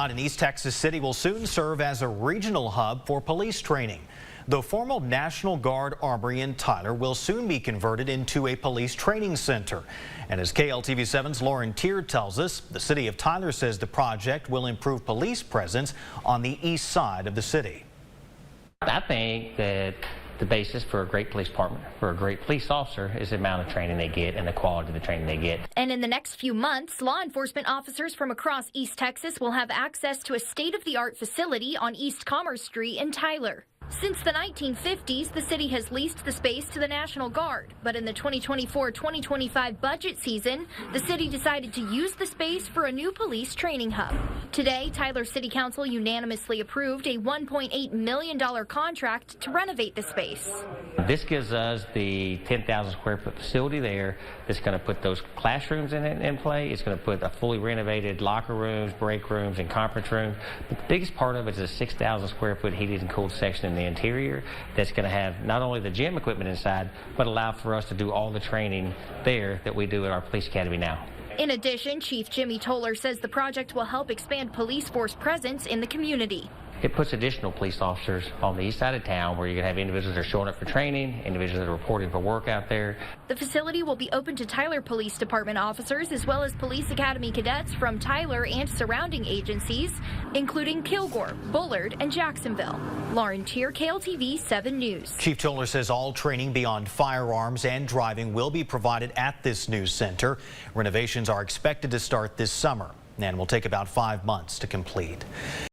In East Texas City will soon serve as a regional hub for police training. The former National Guard Armory in Tyler will soon be converted into a police training center. And as KLTV7's Lauren Tier tells us, the city of Tyler says the project will improve police presence on the east side of the city. I think that the basis for a great police department, for a great police officer, is the amount of training they get and the quality of the training they get. And in the next few months, law enforcement officers from across East Texas will have access to a state-of-the-art facility on East Commerce Street in Tyler. Since the 1950s, the city has leased the space to the National Guard, but in the 2024-2025 budget season, the city decided to use the space for a new police training hub. Today, Tyler City Council unanimously approved a $1.8 million contract to renovate the space. This gives us the 10,000 square foot facility there that's going to put those classrooms in play. It's going to put a fully renovated locker rooms, break rooms, and conference rooms. But the biggest part of it is a 6,000 square foot heated and cooled section in the interior that's going to have not only the gym equipment inside, but allow for us to do all the training there that we do at our police academy now. In addition, Chief Jimmy Toller says the project will help expand police force presence in the community. It puts additional police officers on the east side of town where you're going to have individuals that are showing up for training, individuals that are reporting for work out there. The facility will be open to Tyler Police Department officers as well as Police Academy cadets from Tyler and surrounding agencies, including Kilgore, Bullard, and Jacksonville. Lauren Tier, KLTV 7 News. Chief Toller says all training beyond firearms and driving will be provided at this new center. Renovations are expected to start this summer and will take about 5 months to complete.